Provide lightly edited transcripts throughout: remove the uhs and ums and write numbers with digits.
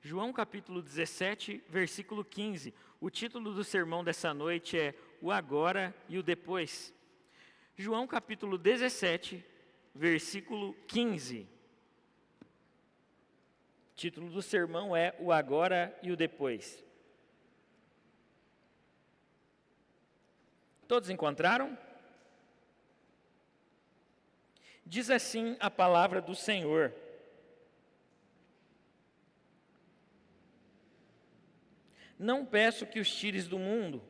João capítulo 17, versículo 15. O título do sermão dessa noite é O Agora e o Depois. João capítulo 17, versículo 15. O título do sermão é O Agora e o Depois. Todos encontraram? Diz assim a palavra do Senhor. Não peço que os tires do mundo,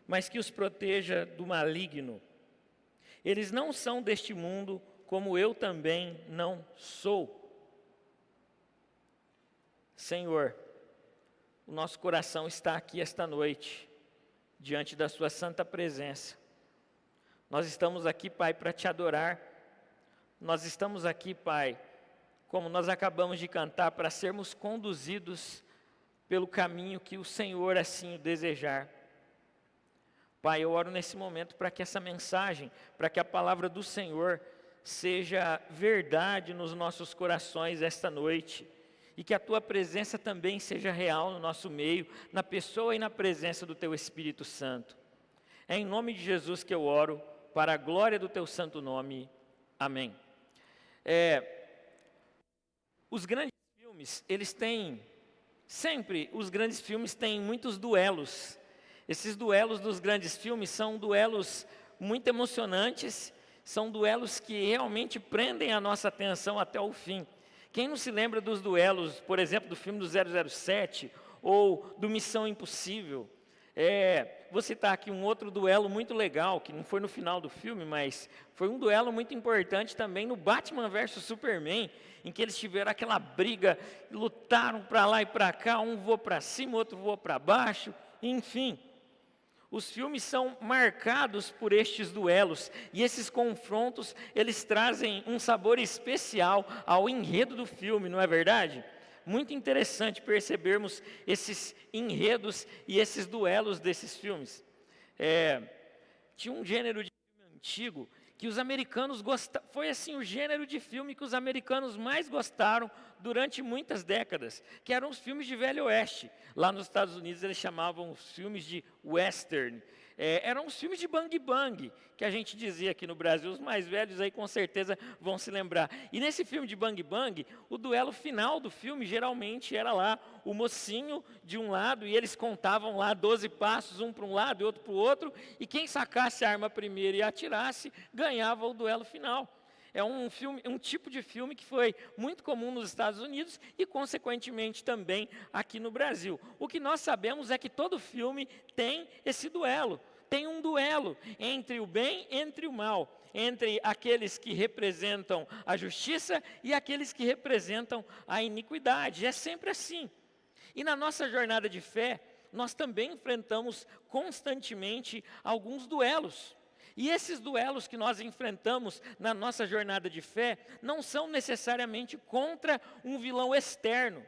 mas que os proteja do maligno. Eles não são deste mundo, como eu também não sou. Senhor, o nosso coração está aqui esta noite, diante da sua santa presença. Nós estamos aqui, Pai, para te adorar. Nós estamos aqui, Pai, como nós acabamos de cantar, para sermos conduzidos pelo caminho que o Senhor assim o desejar. Pai, eu oro nesse momento para que essa mensagem, para que a palavra do Senhor seja verdade nos nossos corações esta noite, e que a Tua presença também seja real no nosso meio, na pessoa e na presença do Teu Espírito Santo. É em nome de Jesus que eu oro, para a glória do Teu santo nome. Amém. Os grandes filmes, os grandes filmes têm muitos duelos. Esses duelos dos grandes filmes são duelos muito emocionantes, são duelos que realmente prendem a nossa atenção até o fim. Quem não se lembra dos duelos, por exemplo, do filme do 007 ou do Missão Impossível? Vou citar aqui um outro duelo muito legal, que não foi no final do filme, mas foi um duelo muito importante também no Batman vs Superman, em que eles tiveram aquela briga, lutaram para lá e para cá, um voou para cima, outro voou para baixo, enfim. Os filmes são marcados por estes duelos, e esses confrontos, eles trazem um sabor especial ao enredo do filme, não é verdade? Muito interessante percebermos esses enredos e esses duelos desses filmes. Tinha um gênero de filme antigo que os americanos gostaram, foi assim o gênero de filme que os americanos mais gostaram durante muitas décadas, que eram os filmes de Velho Oeste. Lá nos Estados Unidos eles chamavam os filmes de western. Eram os filmes de bang bang, que a gente dizia aqui no Brasil, os mais velhos aí com certeza vão se lembrar. E nesse filme de bang bang, o duelo final do filme geralmente era lá o mocinho de um lado, e eles contavam lá 12 passos, um para um lado e outro para o outro, e quem sacasse a arma primeiro e atirasse, ganhava o duelo final. É um tipo de filme que foi muito comum nos Estados Unidos e, consequentemente, também aqui no Brasil. O que nós sabemos é que todo filme tem esse duelo. Tem um duelo entre o bem e entre o mal, entre aqueles que representam a justiça e aqueles que representam a iniquidade. É sempre assim. E na nossa jornada de fé, nós também enfrentamos constantemente alguns duelos. E esses duelos que nós enfrentamos na nossa jornada de fé não são necessariamente contra um vilão externo,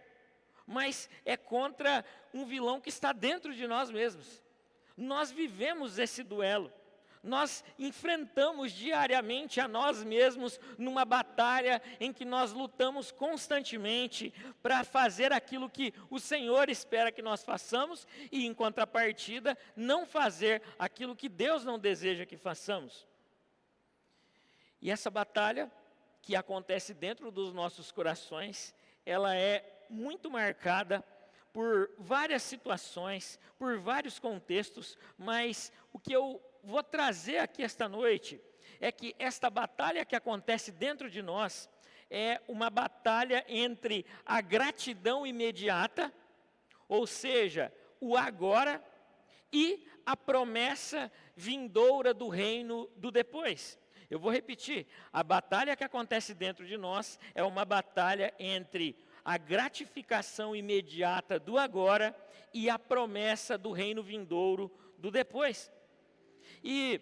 mas é contra um vilão que está dentro de nós mesmos. Nós vivemos esse duelo. Nós enfrentamos diariamente a nós mesmos numa batalha em que nós lutamos constantemente para fazer aquilo que o Senhor espera que nós façamos e, em contrapartida, não fazer aquilo que Deus não deseja que façamos. E essa batalha que acontece dentro dos nossos corações, ela é muito marcada por várias situações, por vários contextos, mas o que eu vou trazer aqui esta noite é que esta batalha que acontece dentro de nós é uma batalha entre a gratidão imediata, ou seja, o agora, e a promessa vindoura do reino do depois. Eu vou repetir, a batalha que acontece dentro de nós é uma batalha entre a gratificação imediata do agora e a promessa do reino vindouro do depois. E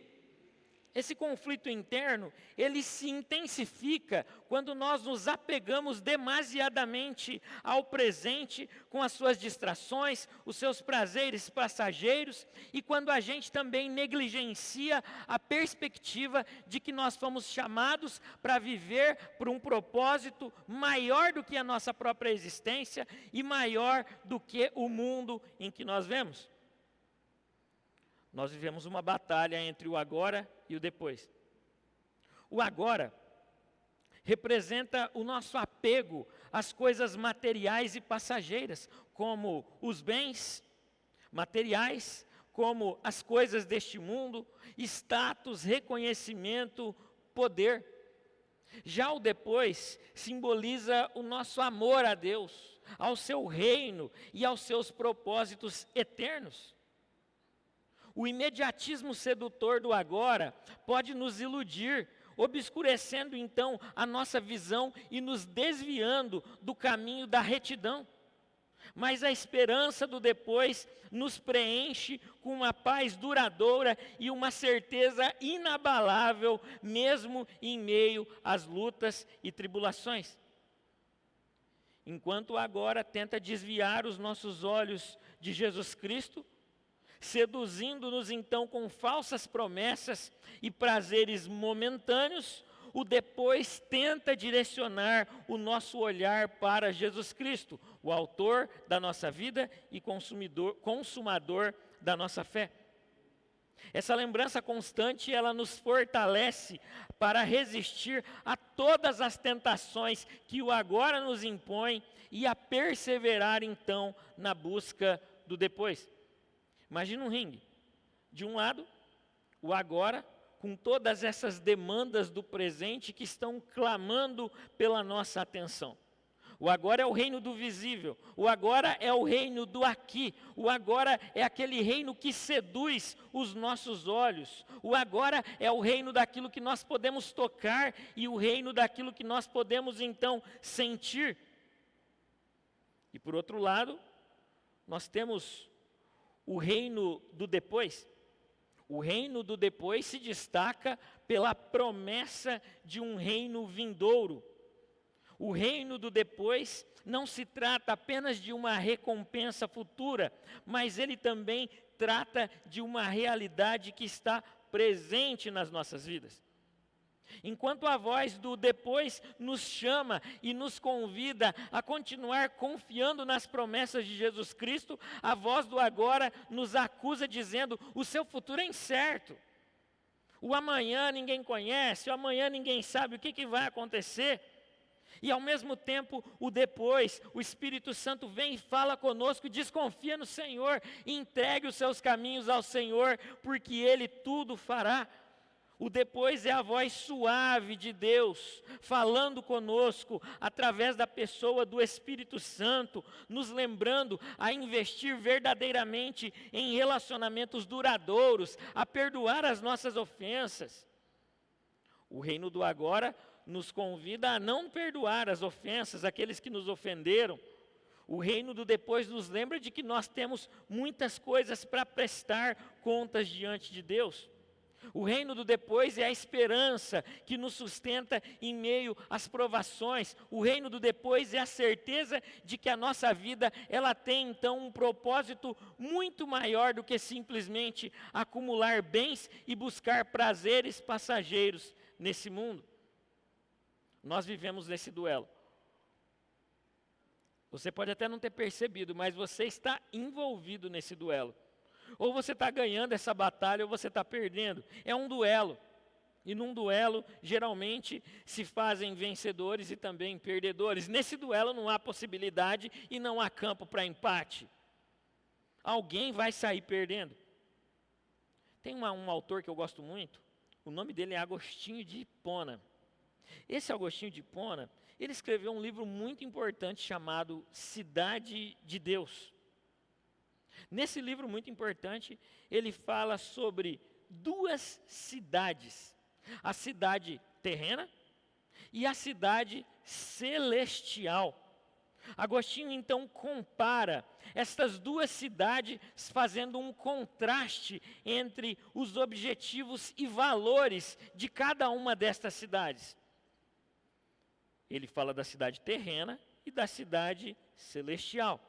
Esse conflito interno, ele se intensifica quando nós nos apegamos demasiadamente ao presente, com as suas distrações, os seus prazeres passageiros, e quando a gente também negligencia a perspectiva de que nós fomos chamados para viver por um propósito maior do que a nossa própria existência e maior do que o mundo em que nós vemos. Nós vivemos uma batalha entre o agora e o depois. O agora representa o nosso apego às coisas materiais e passageiras, como os bens materiais, como as coisas deste mundo, status, reconhecimento, poder. Já o depois simboliza o nosso amor a Deus, ao seu reino e aos seus propósitos eternos. O imediatismo sedutor do agora pode nos iludir, obscurecendo então a nossa visão e nos desviando do caminho da retidão. Mas a esperança do depois nos preenche com uma paz duradoura e uma certeza inabalável, mesmo em meio às lutas e tribulações. Enquanto agora tenta desviar os nossos olhos de Jesus Cristo, seduzindo-nos então com falsas promessas e prazeres momentâneos, o depois tenta direcionar o nosso olhar para Jesus Cristo, o autor da nossa vida e consumador da nossa fé. Essa lembrança constante, ela nos fortalece para resistir a todas as tentações que o agora nos impõe e a perseverar então na busca do depois. Imagina um ringue. De um lado, o agora, com todas essas demandas do presente que estão clamando pela nossa atenção. O agora é o reino do visível, o agora é o reino do aqui, o agora é aquele reino que seduz os nossos olhos, o agora é o reino daquilo que nós podemos tocar e o reino daquilo que nós podemos então sentir. E por outro lado, nós temos o reino do depois. O reino do depois se destaca pela promessa de um reino vindouro. O reino do depois não se trata apenas de uma recompensa futura, mas ele também trata de uma realidade que está presente nas nossas vidas. Enquanto a voz do depois nos chama e nos convida a continuar confiando nas promessas de Jesus Cristo, a voz do agora nos acusa dizendo: o seu futuro é incerto. O amanhã ninguém conhece, o amanhã ninguém sabe o que vai acontecer. E ao mesmo tempo, o depois, o Espírito Santo vem e fala conosco, desconfia no Senhor, entregue os seus caminhos ao Senhor, porque Ele tudo fará. O depois é a voz suave de Deus, falando conosco, através da pessoa do Espírito Santo, nos lembrando a investir verdadeiramente em relacionamentos duradouros, a perdoar as nossas ofensas. O reino do agora nos convida a não perdoar as ofensas, aqueles que nos ofenderam. O reino do depois nos lembra de que nós temos muitas coisas para prestar contas diante de Deus. O reino do depois é a esperança que nos sustenta em meio às provações. O reino do depois é a certeza de que a nossa vida, ela tem então um propósito muito maior do que simplesmente acumular bens e buscar prazeres passageiros nesse mundo. Nós vivemos nesse duelo. Você pode até não ter percebido, mas você está envolvido nesse duelo. Ou você está ganhando essa batalha, ou você está perdendo. É um duelo. E num duelo, geralmente, se fazem vencedores e também perdedores. Nesse duelo não há possibilidade e não há campo para empate. Alguém vai sair perdendo. Tem um autor que eu gosto muito, o nome dele é Agostinho de Hipona. Esse Agostinho de Hipona, ele escreveu um livro muito importante chamado Cidade de Deus. Nesse livro muito importante, ele fala sobre duas cidades. A cidade terrena e a cidade celestial. Agostinho então compara estas duas cidades, fazendo um contraste entre os objetivos e valores de cada uma destas cidades. Ele fala da cidade terrena e da cidade celestial.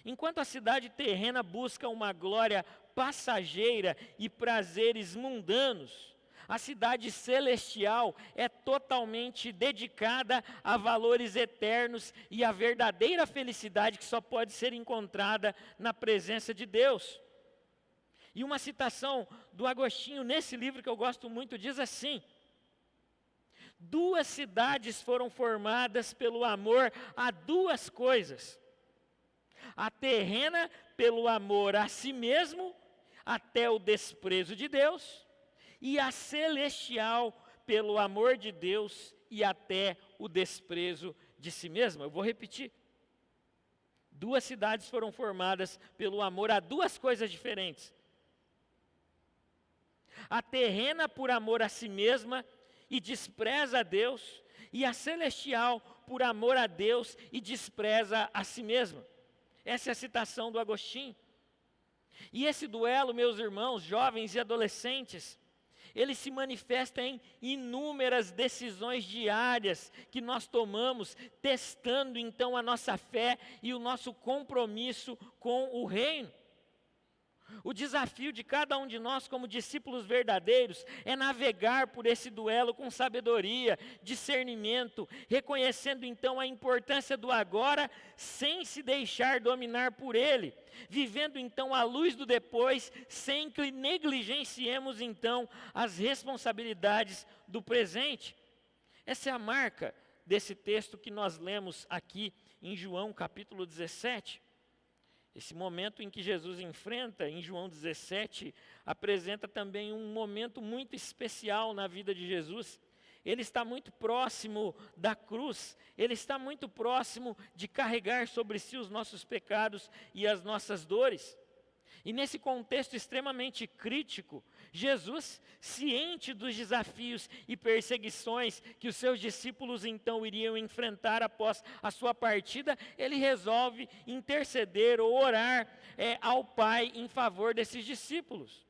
Enquanto a cidade terrena busca uma glória passageira e prazeres mundanos, a cidade celestial é totalmente dedicada a valores eternos e a verdadeira felicidade que só pode ser encontrada na presença de Deus. E uma citação do Agostinho nesse livro que eu gosto muito diz assim: duas cidades foram formadas pelo amor a duas coisas. A terrena pelo amor a si mesmo, até o desprezo de Deus, e a celestial pelo amor de Deus e até o desprezo de si mesma. Eu vou repetir. Duas cidades foram formadas pelo amor a duas coisas diferentes. A terrena por amor a si mesma e despreza a Deus, e a celestial por amor a Deus e despreza a si mesma. Essa é a citação do Agostinho. E esse duelo, meus irmãos, jovens e adolescentes, ele se manifesta em inúmeras decisões diárias que nós tomamos, testando então a nossa fé e o nosso compromisso com o reino. O desafio de cada um de nós como discípulos verdadeiros é navegar por esse duelo com sabedoria, discernimento, reconhecendo então a importância do agora sem se deixar dominar por ele, vivendo então à luz do depois sem que negligenciemos então as responsabilidades do presente. Essa é a marca desse texto que nós lemos aqui em João capítulo 17. Esse momento em que Jesus enfrenta, em João 17, apresenta também um momento muito especial na vida de Jesus. Ele está muito próximo da cruz, ele está muito próximo de carregar sobre si os nossos pecados e as nossas dores. E nesse contexto extremamente crítico, Jesus, ciente dos desafios e perseguições que os seus discípulos então iriam enfrentar após a sua partida, ele resolve interceder ou orar ao Pai em favor desses discípulos.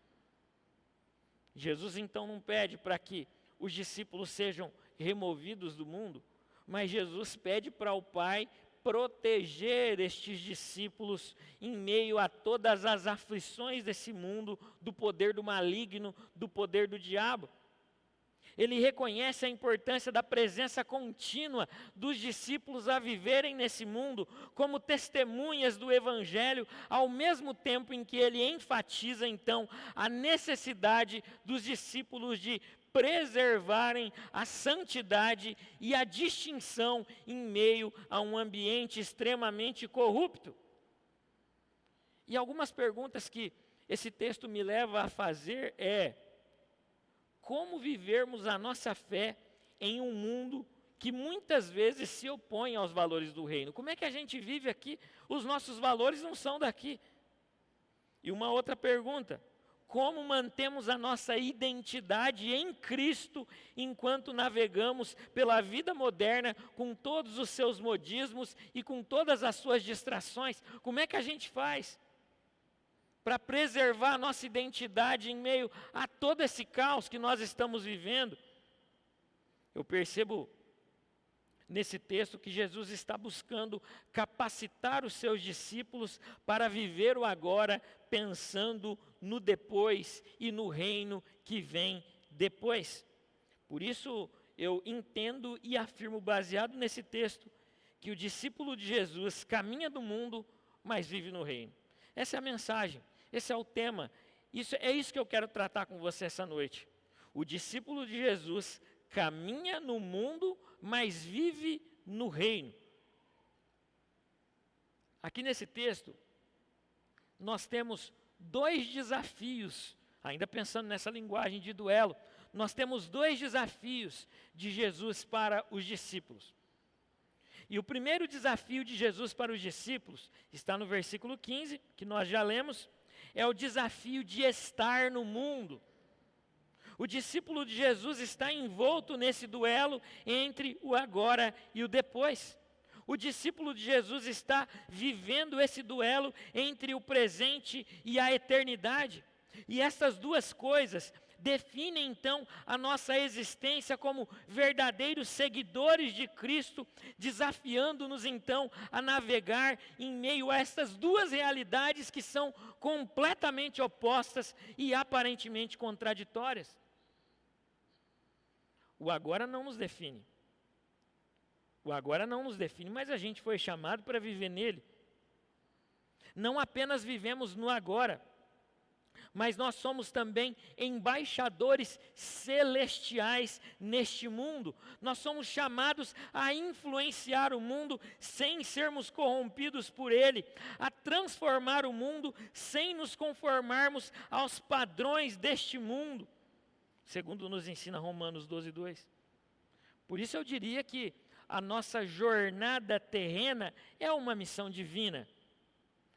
Jesus então não pede para que os discípulos sejam removidos do mundo, mas Jesus pede para o Pai proteger estes discípulos em meio a todas as aflições desse mundo, do poder do maligno, do poder do diabo. Ele reconhece a importância da presença contínua dos discípulos a viverem nesse mundo como testemunhas do Evangelho, ao mesmo tempo em que ele enfatiza então a necessidade dos discípulos de preservarem a santidade e a distinção em meio a um ambiente extremamente corrupto. E algumas perguntas que esse texto me leva a fazer é: como vivermos a nossa fé em um mundo que muitas vezes se opõe aos valores do reino? Como é que a gente vive aqui? Os nossos valores não são daqui. E uma outra pergunta: como mantemos a nossa identidade em Cristo enquanto navegamos pela vida moderna com todos os seus modismos e com todas as suas distrações? Como é que a gente faz para preservar a nossa identidade em meio a todo esse caos que nós estamos vivendo? Eu percebo nesse texto que Jesus está buscando capacitar os seus discípulos para viver o agora, pensando no depois e no reino que vem depois. Por isso eu entendo e afirmo, baseado nesse texto, que o discípulo de Jesus caminha do mundo, mas vive no reino. Essa é a mensagem, esse é o tema, é isso que eu quero tratar com você essa noite. O discípulo de Jesus caminha no mundo, mas vive no reino. Aqui nesse texto, nós temos dois desafios, ainda pensando nessa linguagem de duelo, nós temos dois desafios de Jesus para os discípulos. E o primeiro desafio de Jesus para os discípulos está no versículo 15, que nós já lemos, é o desafio de estar no mundo. O discípulo de Jesus está envolto nesse duelo entre o agora e o depois. O discípulo de Jesus está vivendo esse duelo entre o presente e a eternidade. E essas duas coisas definem então a nossa existência como verdadeiros seguidores de Cristo, desafiando-nos então a navegar em meio a essas duas realidades que são completamente opostas e aparentemente contraditórias. O agora não nos define. O agora não nos define, mas a gente foi chamado para viver nele. Não apenas vivemos no agora, mas nós somos também embaixadores celestiais neste mundo. Nós somos chamados a influenciar o mundo sem sermos corrompidos por ele, a transformar o mundo sem nos conformarmos aos padrões deste mundo, segundo nos ensina Romanos 12:2. Por isso eu diria que a nossa jornada terrena é uma missão divina.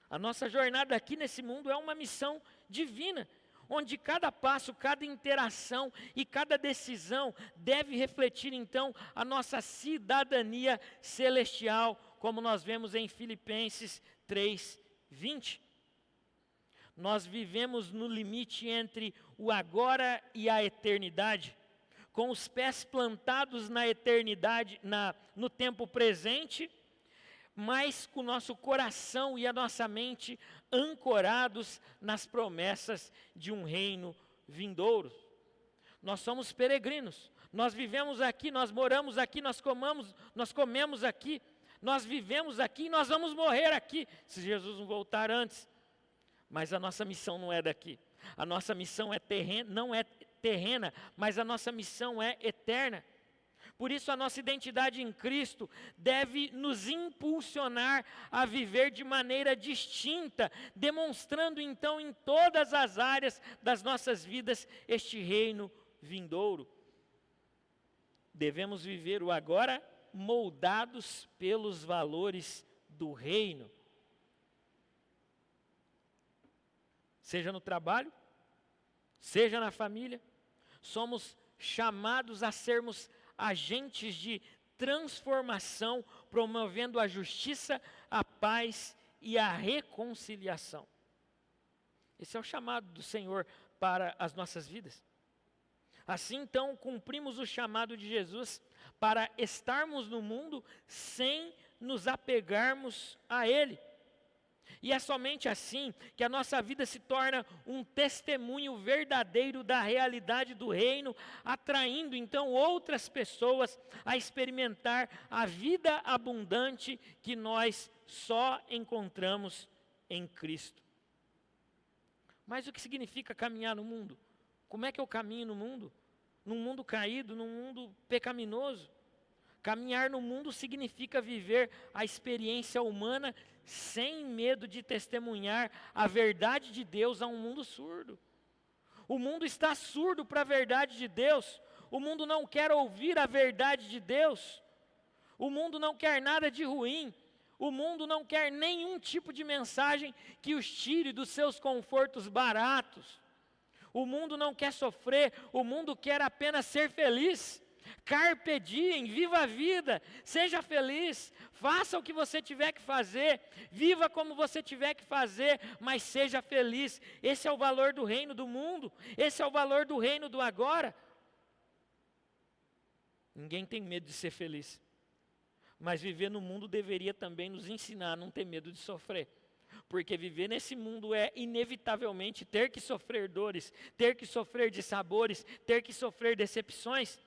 A nossa jornada aqui nesse mundo é uma missão divina, onde cada passo, cada interação e cada decisão deve refletir então a nossa cidadania celestial, como nós vemos em Filipenses 3:20. Nós vivemos no limite entre o agora e a eternidade, com os pés plantados na eternidade, no tempo presente, mas com o nosso coração e a nossa mente ancorados nas promessas de um reino vindouro. Nós somos peregrinos, nós vivemos aqui, nós moramos aqui, nós comemos aqui, nós vivemos aqui e nós vamos morrer aqui, se Jesus não voltar antes. Mas a nossa missão não é daqui, a nossa missão não é terrena, mas a nossa missão é eterna. Por isso a nossa identidade em Cristo deve nos impulsionar a viver de maneira distinta, demonstrando então em todas as áreas das nossas vidas este reino vindouro. Devemos viver o agora moldados pelos valores do reino. Seja no trabalho, seja na família, somos chamados a sermos agentes de transformação, promovendo a justiça, a paz e a reconciliação. Esse é o chamado do Senhor para as nossas vidas. Assim, então, cumprimos o chamado de Jesus para estarmos no mundo sem nos apegarmos a Ele. E é somente assim que a nossa vida se torna um testemunho verdadeiro da realidade do reino, atraindo então outras pessoas a experimentar a vida abundante que nós só encontramos em Cristo. Mas o que significa caminhar no mundo? Como é que eu caminho no mundo? Num mundo caído, num mundo pecaminoso? Caminhar no mundo significa viver a experiência humana sem medo de testemunhar a verdade de Deus a um mundo surdo. O mundo está surdo para a verdade de Deus. O mundo não quer ouvir a verdade de Deus. O mundo não quer nada de ruim. O mundo não quer nenhum tipo de mensagem que os tire dos seus confortos baratos. O mundo não quer sofrer. O mundo quer apenas ser feliz. Carpe diem, viva a vida, seja feliz, faça o que você tiver que fazer, viva como você tiver que fazer, mas seja feliz. Esse é o valor do reino do mundo, esse é o valor do reino do agora. Ninguém tem medo de ser feliz, mas viver no mundo deveria também nos ensinar a não ter medo de sofrer. Porque viver nesse mundo é inevitavelmente ter que sofrer dores, ter que sofrer dissabores, ter que sofrer decepções.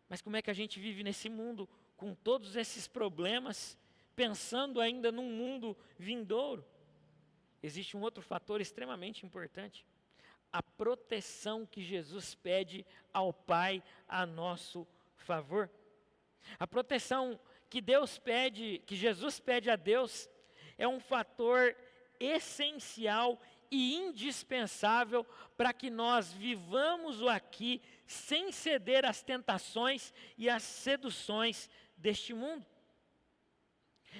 Mas como é que a gente vive nesse mundo com todos esses problemas, pensando ainda num mundo vindouro? Existe um outro fator extremamente importante: a proteção que Jesus pede ao Pai a nosso favor. A proteção que Jesus pede a Deus, é um fator essencial e indispensável para que nós vivamos o aqui sem ceder às tentações e às seduções deste mundo.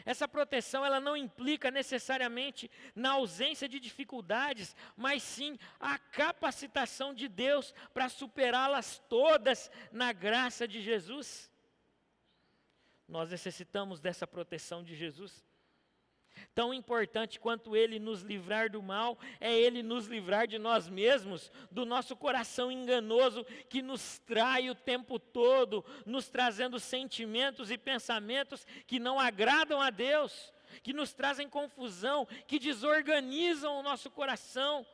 Essa proteção, ela não implica necessariamente na ausência de dificuldades, mas sim a capacitação de Deus para superá-las todas na graça de Jesus. Nós necessitamos dessa proteção de Jesus. Tão importante quanto Ele nos livrar do mal, é Ele nos livrar de nós mesmos, do nosso coração enganoso que nos trai o tempo todo, nos trazendo sentimentos e pensamentos que não agradam a Deus, que nos trazem confusão, que desorganizam o nosso coração.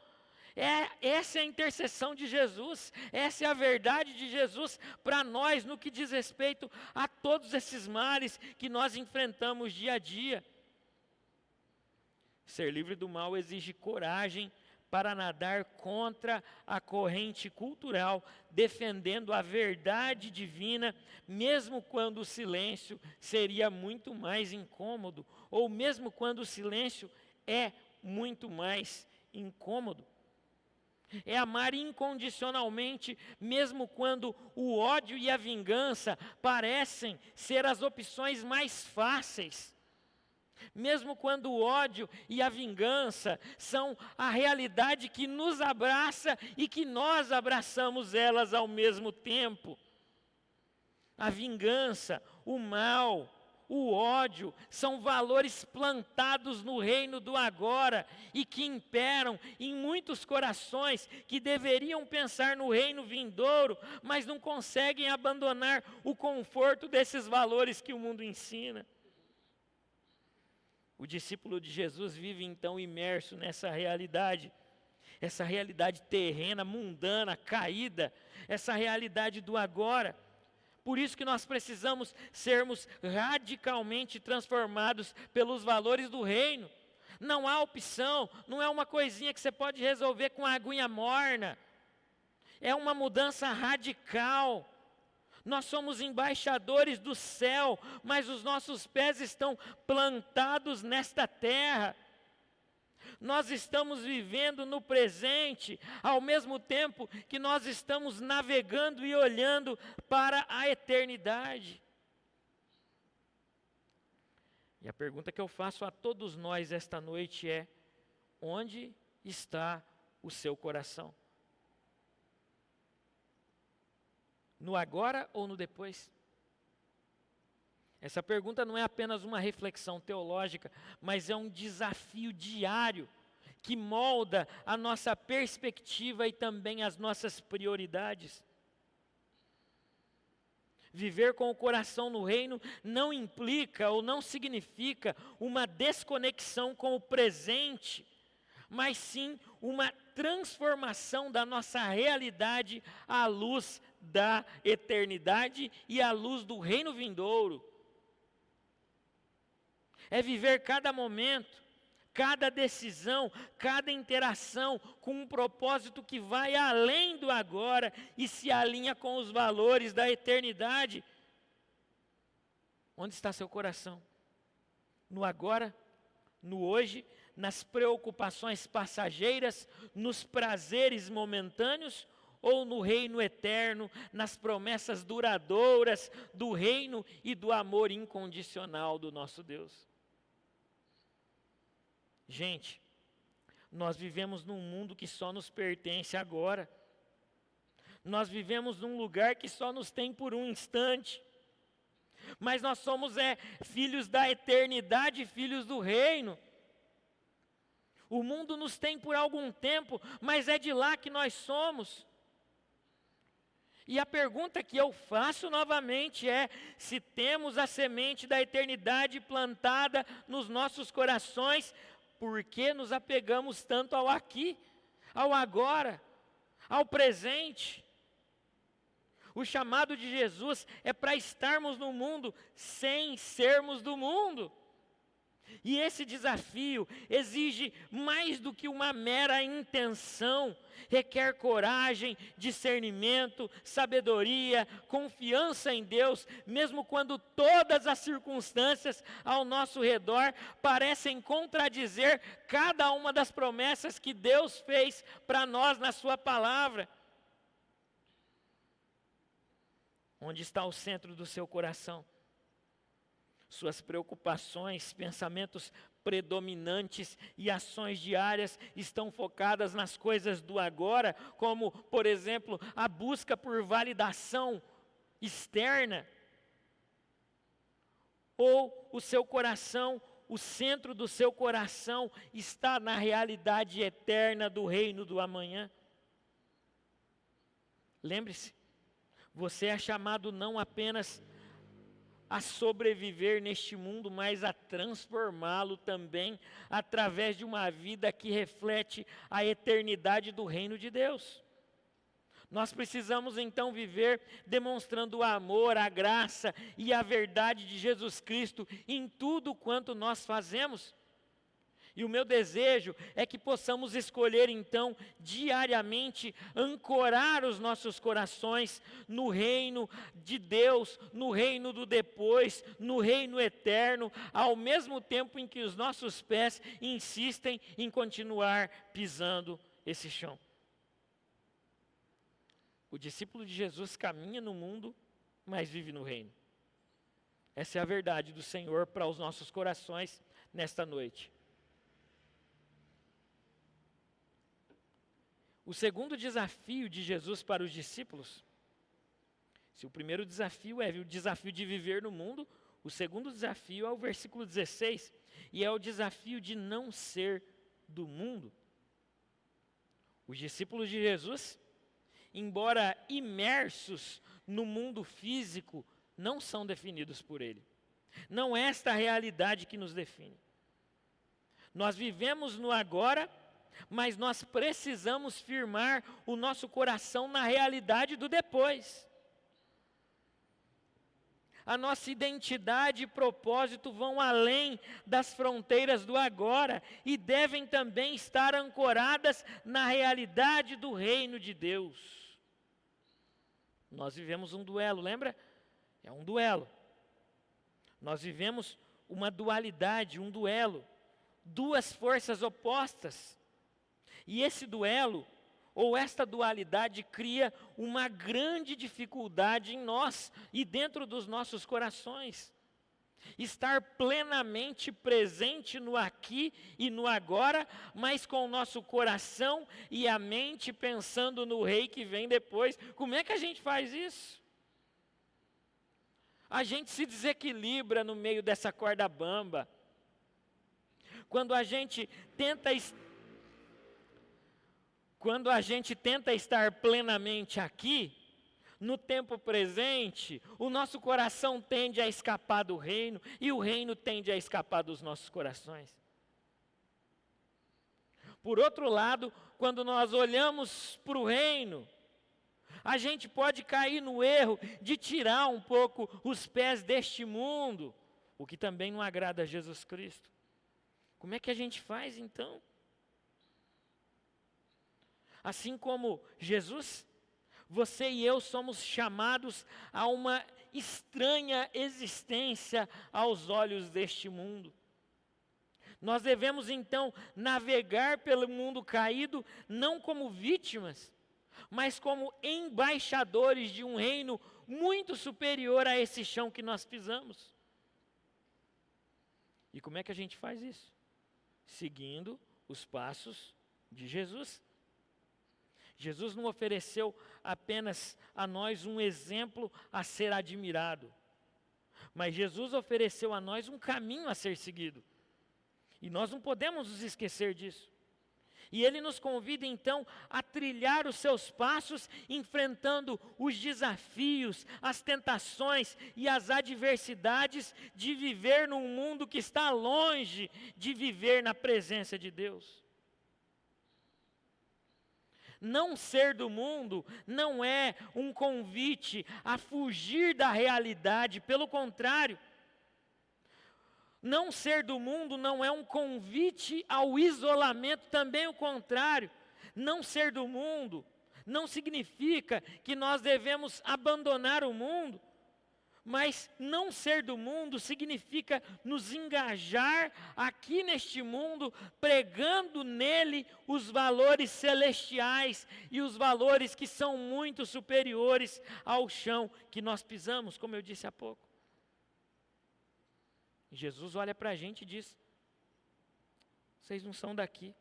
Essa é a intercessão de Jesus, essa é a verdade de Jesus para nós no que diz respeito a todos esses males que nós enfrentamos dia a dia. Ser livre do mal exige coragem para nadar contra a corrente cultural, defendendo a verdade divina, mesmo quando o silêncio seria muito mais incômodo, ou mesmo quando o silêncio é muito mais incômodo. É amar incondicionalmente, mesmo quando o ódio e a vingança parecem ser as opções mais fáceis. Mesmo quando o ódio e a vingança são a realidade que nos abraça e que nós abraçamos elas ao mesmo tempo. A vingança, o mal, o ódio são valores plantados no reino do agora e que imperam em muitos corações que deveriam pensar no reino vindouro, mas não conseguem abandonar o conforto desses valores que o mundo ensina. O discípulo de Jesus vive então imerso nessa realidade, essa realidade terrena, mundana, caída, essa realidade do agora. Por isso que nós precisamos sermos radicalmente transformados pelos valores do reino. Não há opção, não é uma coisinha que você pode resolver com a aguinha morna. É uma mudança radical. Nós somos embaixadores do céu, mas os nossos pés estão plantados nesta terra. Nós estamos vivendo no presente, ao mesmo tempo que nós estamos navegando e olhando para a eternidade. E a pergunta que eu faço a todos nós esta noite é: onde está o seu coração? No agora ou no depois? Essa pergunta não é apenas uma reflexão teológica, mas é um desafio diário que molda a nossa perspectiva e também as nossas prioridades. Viver com o coração no reino não implica ou não significa uma desconexão com o presente, mas sim uma transformação da nossa realidade à luz da eternidade e à luz do reino vindouro. É viver cada momento, cada decisão, cada interação com um propósito que vai além do agora e se alinha com os valores da eternidade. Onde está seu coração? No agora, no hoje, nas preocupações passageiras, nos prazeres momentâneos, ou no reino eterno, nas promessas duradouras do reino e do amor incondicional do nosso Deus? Gente, nós vivemos num mundo que só nos pertence agora. Nós vivemos num lugar que só nos tem por um instante. Mas nós somos filhos da eternidade, filhos do reino. O mundo nos tem por algum tempo, mas é de lá que nós somos. E a pergunta que eu faço novamente é: se temos a semente da eternidade plantada nos nossos corações, por que nos apegamos tanto ao aqui, ao agora, ao presente? O chamado de Jesus é para estarmos no mundo sem sermos do mundo. E esse desafio exige mais do que uma mera intenção, requer coragem, discernimento, sabedoria, confiança em Deus, mesmo quando todas as circunstâncias ao nosso redor parecem contradizer cada uma das promessas que Deus fez para nós na sua palavra. Onde está o centro do seu coração? Suas preocupações, pensamentos predominantes e ações diárias estão focadas nas coisas do agora, como, por exemplo, a busca por validação externa? ou o seu coração, o centro do seu coração está na realidade eterna do reino do amanhã? Lembre-se, você é chamado não apenas a sobreviver neste mundo, mas a transformá-lo também através de uma vida que reflete a eternidade do reino de Deus. Nós precisamos então viver demonstrando o amor, a graça e a verdade de Jesus Cristo em tudo quanto nós fazemos. E o meu desejo é que possamos escolher então diariamente ancorar os nossos corações no reino de Deus, no reino do depois, no reino eterno, ao mesmo tempo em que os nossos pés insistem em continuar pisando esse chão. O discípulo de Jesus caminha no mundo, mas vive no reino. Essa é a verdade do Senhor para os nossos corações nesta noite. O segundo desafio de Jesus para os discípulos, se o primeiro desafio é o desafio de viver no mundo, o segundo desafio é o versículo 16, e é o desafio de não ser do mundo. Os discípulos de Jesus, embora imersos no mundo físico, não são definidos por ele. Não é esta a realidade que nos define. Nós vivemos no agora, mas nós precisamos firmar o nosso coração na realidade do depois. A nossa identidade e propósito vão além das fronteiras do agora e devem também estar ancoradas na realidade do reino de Deus. Nós vivemos um duelo, lembra? É um duelo. Nós vivemos uma dualidade, um duelo, duas forças opostas. E esse duelo, ou esta dualidade, cria uma grande dificuldade em nós e dentro dos nossos corações. Estar plenamente presente no aqui e no agora, mas com o nosso coração e a mente pensando no rei que vem depois. Como é que a gente faz isso? A gente se desequilibra no meio dessa corda bamba. Quando a gente tenta estar plenamente aqui, no tempo presente, o nosso coração tende a escapar do reino e o reino tende a escapar dos nossos corações. Por outro lado, quando nós olhamos para o reino, a gente pode cair no erro de tirar um pouco os pés deste mundo, o que também não agrada a Jesus Cristo. Como é que a gente faz então? Assim como Jesus, você e eu somos chamados a uma estranha existência aos olhos deste mundo. Nós devemos então navegar pelo mundo caído, não como vítimas, mas como embaixadores de um reino muito superior a esse chão que nós pisamos. E como é que a gente faz isso? Seguindo os passos de Jesus. Jesus não ofereceu apenas a nós um exemplo a ser admirado, mas Jesus ofereceu a nós um caminho a ser seguido. E nós não podemos nos esquecer disso. E Ele nos convida então a trilhar os seus passos, enfrentando os desafios, as tentações e as adversidades de viver num mundo que está longe de viver na presença de Deus. Não ser do mundo não é um convite a fugir da realidade, pelo contrário. Não ser do mundo não é um convite ao isolamento, também o contrário. Não ser do mundo não significa que nós devemos abandonar o mundo, mas não ser do mundo significa nos engajar aqui neste mundo, pregando nele os valores celestiais e os valores que são muito superiores ao chão que nós pisamos, como eu disse há pouco. Jesus olha para a gente e diz: vocês não são daqui.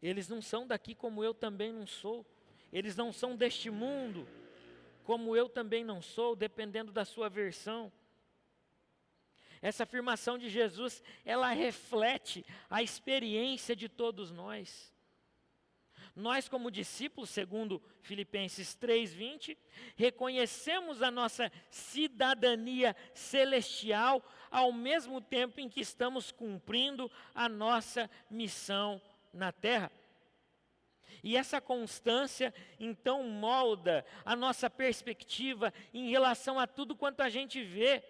Eles não são daqui como eu também não sou. Eles não são deste mundo como eu também não sou, dependendo da sua versão. Essa afirmação de Jesus, ela reflete a experiência de todos nós. Nós, como discípulos, segundo Filipenses 3:20, reconhecemos a nossa cidadania celestial ao mesmo tempo em que estamos cumprindo a nossa missão na terra. E essa constância, então, molda a nossa perspectiva em relação a tudo quanto a gente vê.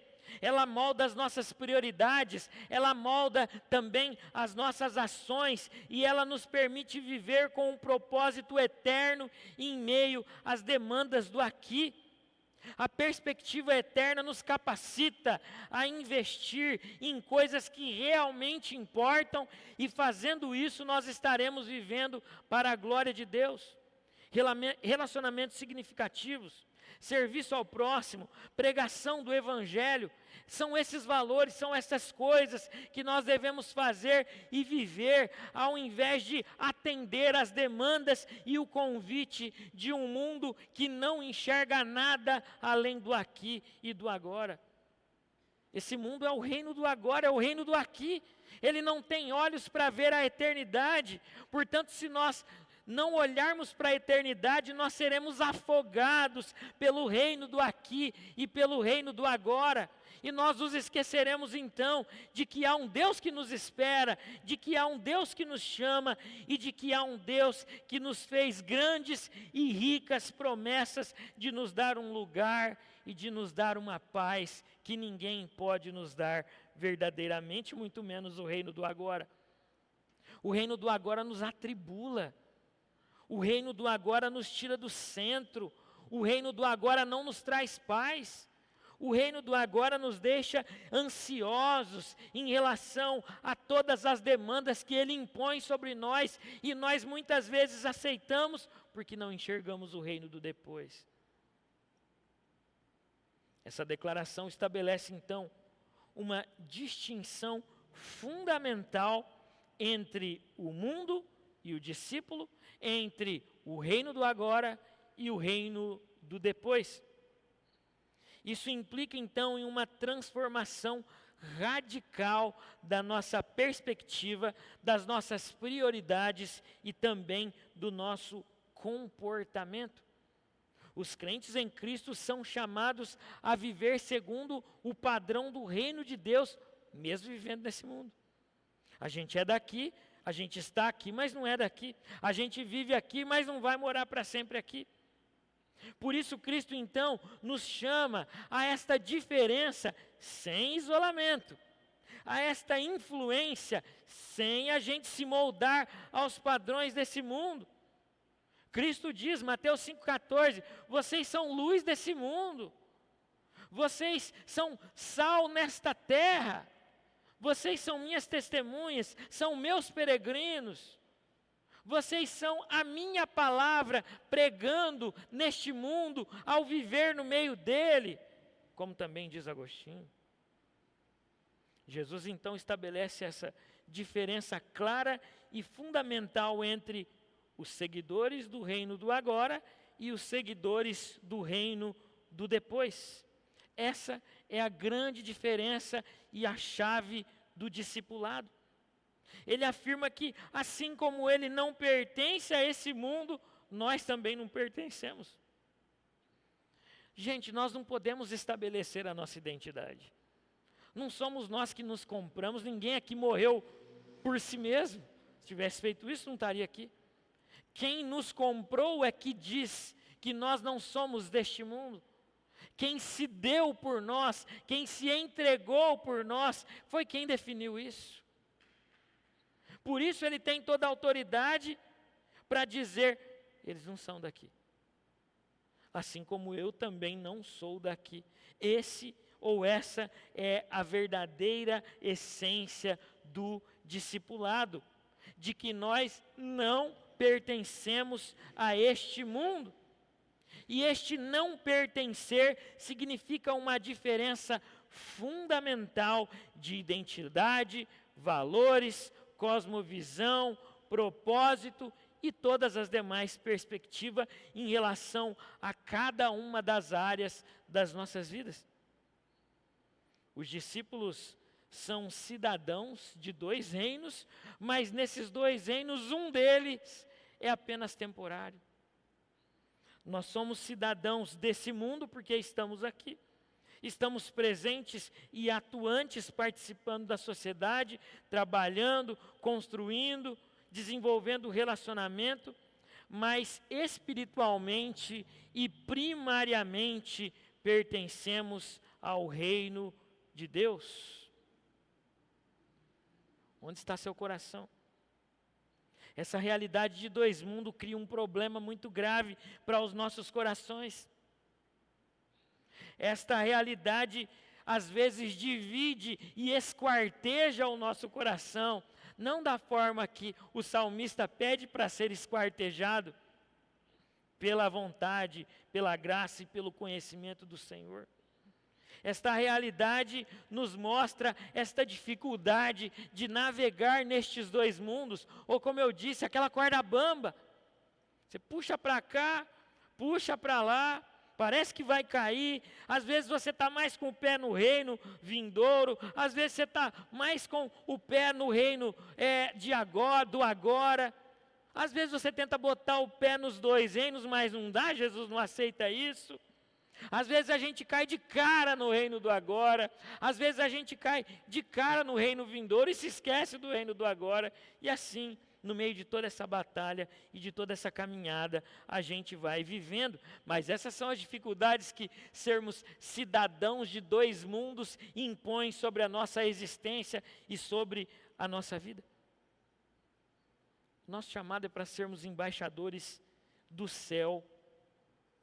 Ela molda as nossas prioridades, ela molda também as nossas ações e ela nos permite viver com um propósito eterno em meio às demandas do aqui. A perspectiva eterna nos capacita a investir em coisas que realmente importam e fazendo isso nós estaremos vivendo para a glória de Deus. Relacionamentos significativos, serviço ao próximo, pregação do Evangelho, são esses valores, são essas coisas que nós devemos fazer e viver, ao invés de atender às demandas e o convite de um mundo que não enxerga nada além do aqui e do agora. Esse mundo é o reino do agora, é o reino do aqui. Ele não tem olhos para ver a eternidade. Portanto, se nós não olharmos para a eternidade, nós seremos afogados pelo reino do aqui e pelo reino do agora. E nós nos esqueceremos então de que há um Deus que nos espera, de que há um Deus que nos chama e de que há um Deus que nos fez grandes e ricas promessas de nos dar um lugar e de nos dar uma paz que ninguém pode nos dar verdadeiramente, muito menos o reino do agora. O reino do agora nos atribula. O reino do agora nos tira do centro. O reino do agora não nos traz paz. O reino do agora nos deixa ansiosos em relação a todas as demandas que ele impõe sobre nós e nós muitas vezes aceitamos porque não enxergamos o reino do depois. Essa declaração estabelece então uma distinção fundamental entre o mundo e o discípulo, entre o reino do agora e o reino do depois. Isso implica então em uma transformação radical da nossa perspectiva, das nossas prioridades e também do nosso comportamento. Os crentes em Cristo são chamados a viver segundo o padrão do reino de Deus, mesmo vivendo nesse mundo. A gente é daqui, a gente está aqui, mas não é daqui. A gente vive aqui, mas não vai morar para sempre aqui. Por isso Cristo então nos chama a esta diferença sem isolamento, a esta influência sem a gente se moldar aos padrões desse mundo. Cristo diz, Mateus 5,14, vocês são luz desse mundo, vocês são sal nesta terra, vocês são minhas testemunhas, são meus peregrinos. Vocês são a minha palavra pregando neste mundo ao viver no meio dele, como também diz Agostinho. Jesus então estabelece essa diferença clara e fundamental entre os seguidores do reino do agora e os seguidores do reino do depois. Essa é a grande diferença e a chave do discipulado. Ele afirma que, assim como ele não pertence a esse mundo, nós também não pertencemos. Gente, nós não podemos estabelecer a nossa identidade. Não somos nós que nos compramos, ninguém aqui morreu por si mesmo. Se tivesse feito isso, não estaria aqui. Quem nos comprou é que diz que nós não somos deste mundo. Quem se deu por nós, quem se entregou por nós, foi quem definiu isso. Por isso ele tem toda a autoridade para dizer, eles não são daqui. Assim como eu também não sou daqui. Esse ou essa é a verdadeira essência do discipulado, de que nós não pertencemos a este mundo. E este não pertencer significa uma diferença fundamental de identidade, valores, cosmovisão, propósito e todas as demais perspectivas em relação a cada uma das áreas das nossas vidas. Os discípulos são cidadãos de dois reinos, mas nesses dois reinos, um deles é apenas temporário. Nós somos cidadãos desse mundo porque estamos aqui. Estamos presentes e atuantes, participando da sociedade, trabalhando, construindo, desenvolvendo relacionamento, mas espiritualmente e primariamente pertencemos ao reino de Deus. Onde está seu coração? Essa realidade de dois mundos cria um problema muito grave para os nossos corações. Esta realidade, às vezes, divide e esquarteja o nosso coração, não da forma que o salmista pede para ser esquartejado, pela vontade, pela graça e pelo conhecimento do Senhor. Esta realidade nos mostra esta dificuldade de navegar nestes dois mundos, ou como eu disse, aquela corda bamba. Você puxa para cá, puxa para lá, parece que vai cair. Às vezes você está mais com o pé no reino vindouro, às vezes você está mais com o pé no reino de agora, do agora. Às vezes você tenta botar o pé nos dois reinos, mas não dá, Jesus não aceita isso. Às vezes a gente cai de cara no reino do agora, às vezes a gente cai de cara no reino vindouro e se esquece do reino do agora. E assim, no meio de toda essa batalha e de toda essa caminhada, a gente vai vivendo. Mas essas são as dificuldades que sermos cidadãos de dois mundos impõem sobre a nossa existência e sobre a nossa vida. Nosso chamado é para sermos embaixadores do céu,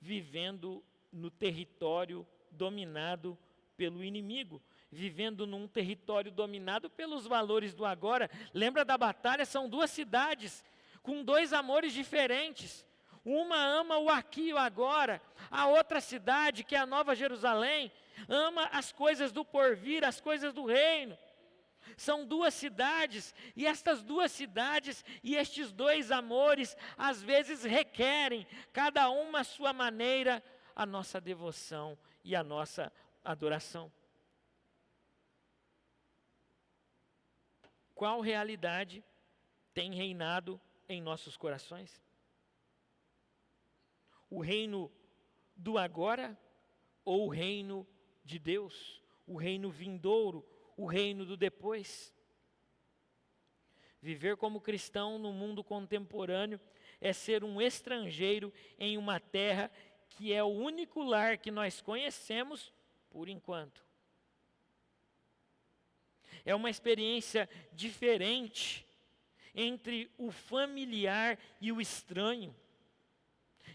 vivendo no território dominado pelo inimigo, vivendo num território dominado pelos valores do agora. Lembra da batalha? São duas cidades com dois amores diferentes. Uma ama o aqui e o agora, a outra cidade, que é a Nova Jerusalém, ama as coisas do porvir, as coisas do reino. São duas cidades, e estas duas cidades e estes dois amores, às vezes requerem, cada uma à sua maneira, a nossa devoção e a nossa adoração. Qual realidade tem reinado em nossos corações? O reino do agora ou o reino de Deus? O reino vindouro, o reino do depois? Viver como cristão no mundo contemporâneo é ser um estrangeiro em uma terra que é o único lar que nós conhecemos por enquanto. É uma experiência diferente entre o familiar e o estranho,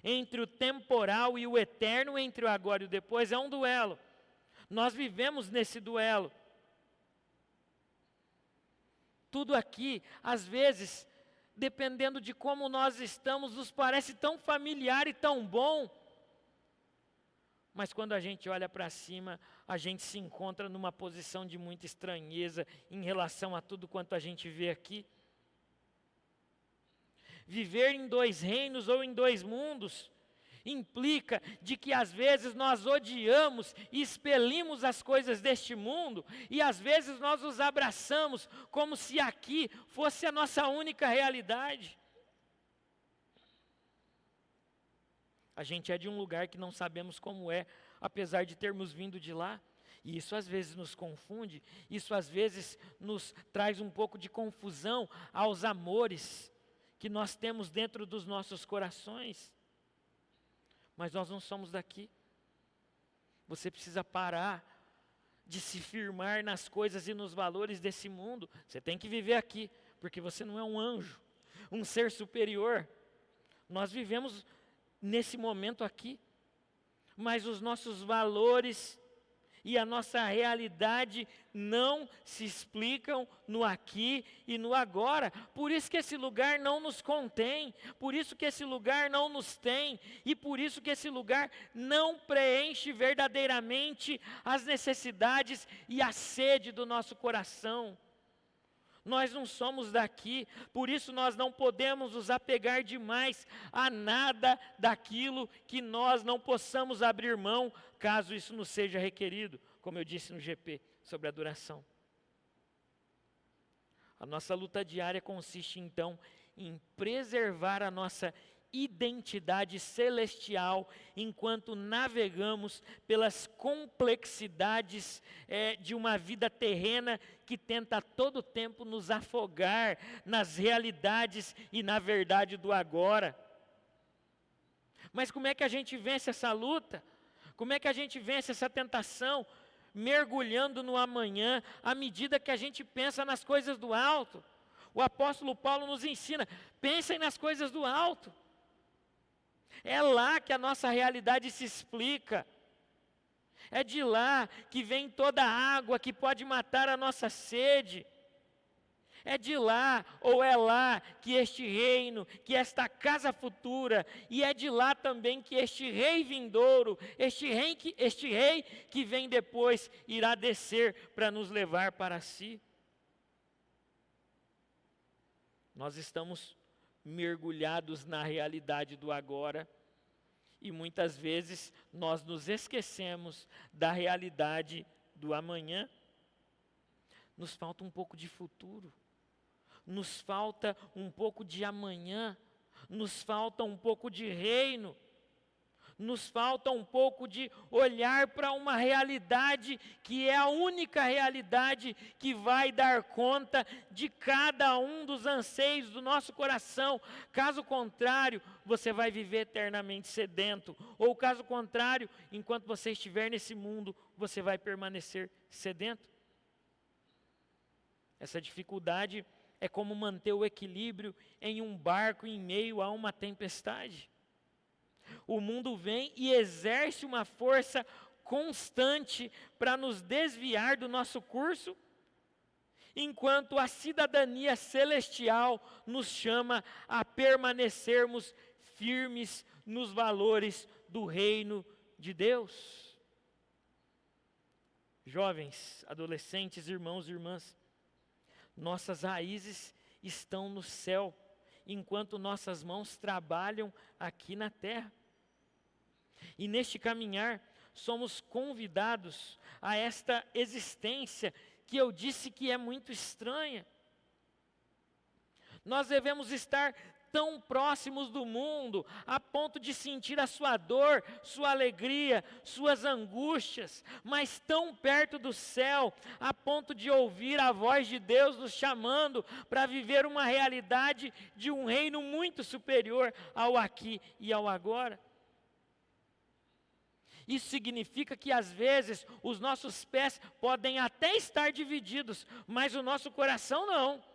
entre o temporal e o eterno, entre o agora e o depois. É um duelo. Nós vivemos nesse duelo. Tudo aqui, às vezes, dependendo de como nós estamos, nos parece tão familiar e tão bom. Mas quando a gente olha para cima, a gente se encontra numa posição de muita estranheza em relação a tudo quanto a gente vê aqui. Viver em dois reinos ou em dois mundos implica de que às vezes nós odiamos e expelimos as coisas deste mundo, e às vezes nós os abraçamos como se aqui fosse a nossa única realidade. A gente é de um lugar que não sabemos como é, apesar de termos vindo de lá. E isso às vezes nos confunde, isso às vezes nos traz um pouco de confusão aos amores que nós temos dentro dos nossos corações. Mas nós não somos daqui. Você precisa parar de se firmar nas coisas e nos valores desse mundo. Você tem que viver aqui, porque você não é um anjo, um ser superior. Nós vivemos nesse momento aqui, mas os nossos valores e a nossa realidade não se explicam no aqui e no agora. Por isso que esse lugar não nos contém, por isso que esse lugar não nos tem, e por isso que esse lugar não preenche verdadeiramente as necessidades e a sede do nosso coração. Nós não somos daqui, por isso nós não podemos nos apegar demais a nada daquilo que nós não possamos abrir mão, caso isso nos seja requerido, como eu disse no GP, sobre adoração. A nossa luta diária consiste então em preservar a nossa identidade celestial enquanto navegamos pelas complexidades de uma vida terrena que tenta a todo tempo nos afogar nas realidades e na verdade do agora. Mas como é que a gente vence essa luta? Como é que a gente vence essa tentação? Mergulhando no amanhã, à medida que a gente pensa nas coisas do alto. O apóstolo Paulo nos ensina: pensem nas coisas do alto. É lá que a nossa realidade se explica. É de lá que vem toda a água que pode matar a nossa sede. É de lá, ou é lá, que este reino, que esta casa futura, e é de lá também que este rei vindouro, este rei que vem depois, irá descer para nos levar para si. Nós estamos mergulhados na realidade do agora, e muitas vezes nós nos esquecemos da realidade do amanhã. Nos falta um pouco de futuro. Nos falta um pouco de amanhã, nos falta um pouco de reino, nos falta um pouco de olhar para uma realidade que é a única realidade que vai dar conta de cada um dos anseios do nosso coração. Caso contrário, você vai viver eternamente sedento, ou caso contrário, enquanto você estiver nesse mundo, você vai permanecer sedento. Essa dificuldade é como manter o equilíbrio em um barco em meio a uma tempestade. O mundo vem e exerce uma força constante para nos desviar do nosso curso, enquanto a cidadania celestial nos chama a permanecermos firmes nos valores do reino de Deus. Jovens, adolescentes, irmãos e irmãs, nossas raízes estão no céu, enquanto nossas mãos trabalham aqui na terra. E neste caminhar, somos convidados a esta existência que eu disse que é muito estranha. Nós devemos estar tão próximos do mundo, a ponto de sentir a sua dor, sua alegria, suas angústias, mas tão perto do céu, a ponto de ouvir a voz de Deus nos chamando para viver uma realidade de um reino muito superior ao aqui e ao agora. Isso significa que às vezes os nossos pés podem até estar divididos, mas o nosso coração não.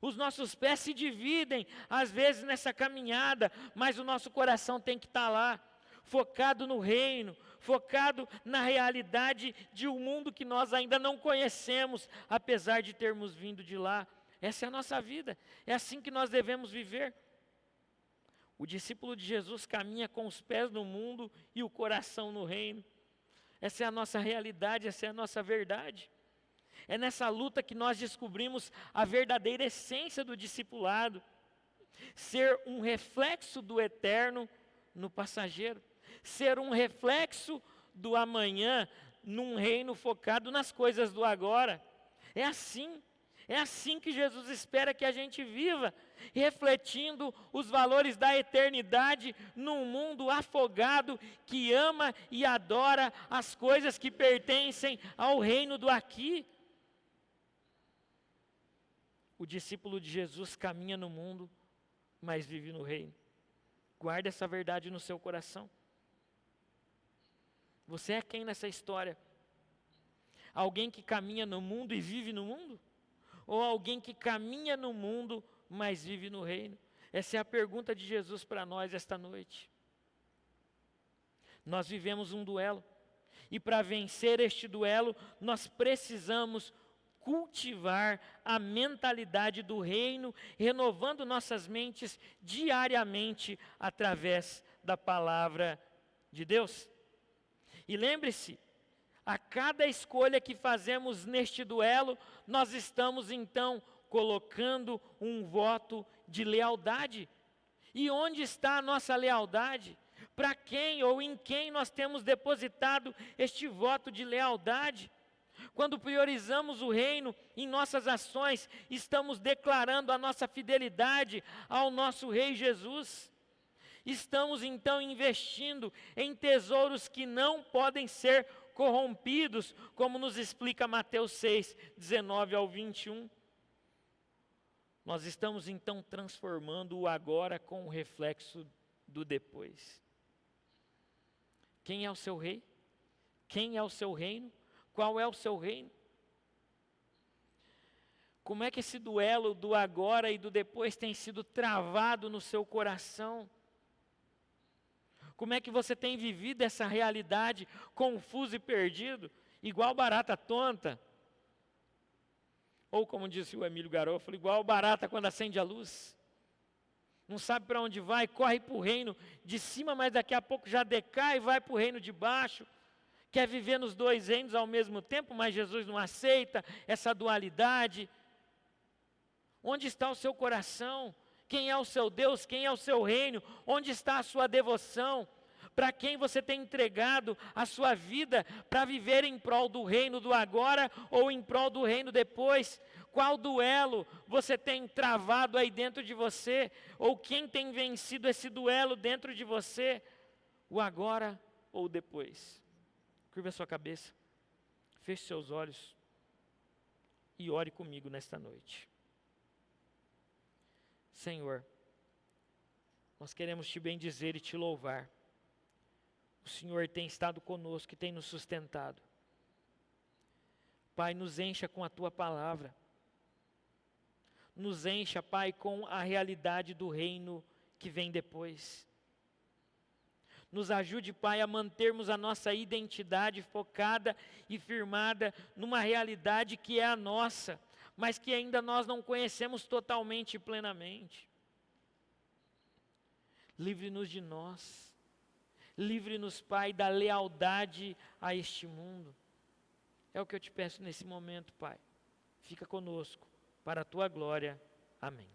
Os nossos pés se dividem, às vezes, nessa caminhada, mas o nosso coração tem que estar lá, focado no reino, focado na realidade de um mundo que nós ainda não conhecemos, apesar de termos vindo de lá. Essa é a nossa vida, é assim que nós devemos viver. O discípulo de Jesus caminha com os pés no mundo e o coração no reino. Essa é a nossa realidade, essa é a nossa verdade. É nessa luta que nós descobrimos a verdadeira essência do discipulado. Ser um reflexo do eterno no passageiro. Ser um reflexo do amanhã num reino focado nas coisas do agora. É assim que Jesus espera que a gente viva, refletindo os valores da eternidade num mundo afogado que ama e adora as coisas que pertencem ao reino do aqui. O discípulo de Jesus caminha no mundo, mas vive no reino. Guarda essa verdade no seu coração. Você é quem nessa história? Alguém que caminha no mundo e vive no mundo? Ou alguém que caminha no mundo, mas vive no reino? Essa é a pergunta de Jesus para nós esta noite. Nós vivemos um duelo, e para vencer este duelo, nós precisamos cultivar a mentalidade do reino, renovando nossas mentes diariamente através da palavra de Deus. E lembre-se, a cada escolha que fazemos neste duelo, nós estamos então colocando um voto de lealdade. E onde está a nossa lealdade? Para quem ou em quem nós temos depositado este voto de lealdade? Quando priorizamos o reino em nossas ações, estamos declarando a nossa fidelidade ao nosso Rei Jesus. Estamos então investindo em tesouros que não podem ser corrompidos, como nos explica Mateus 6, 19 ao 21. Nós estamos então transformando o agora com o reflexo do depois. Quem é o seu rei? Quem é o seu reino? Qual é o seu reino? Como é que esse duelo do agora e do depois tem sido travado no seu coração? Como é que você tem vivido essa realidade confuso e perdido, igual barata tonta? Ou como disse o Emílio Garofalo, igual barata quando acende a luz. Não sabe para onde vai, corre para o reino de cima, mas daqui a pouco já decai e vai para o reino de baixo. Quer viver nos dois reinos ao mesmo tempo, mas Jesus não aceita essa dualidade. Onde está o seu coração? Quem é o seu Deus? Quem é o seu reino? Onde está a sua devoção? Para quem você tem entregado a sua vida para viver em prol do reino do agora ou em prol do reino depois? Qual duelo você tem travado aí dentro de você? Ou quem tem vencido esse duelo dentro de você? O agora ou o depois? Curva a sua cabeça, feche seus olhos e ore comigo nesta noite. Senhor, nós queremos te bendizer e te louvar. O Senhor tem estado conosco e tem nos sustentado. Pai, nos encha com a tua palavra. Nos encha, Pai, com a realidade do reino que vem depois. Nos ajude, Pai, a mantermos a nossa identidade focada e firmada numa realidade que é a nossa, mas que ainda nós não conhecemos totalmente e plenamente. Livre-nos de nós. Livre-nos, Pai, da lealdade a este mundo. É o que eu te peço nesse momento, Pai. Fica conosco, para a tua glória. Amém.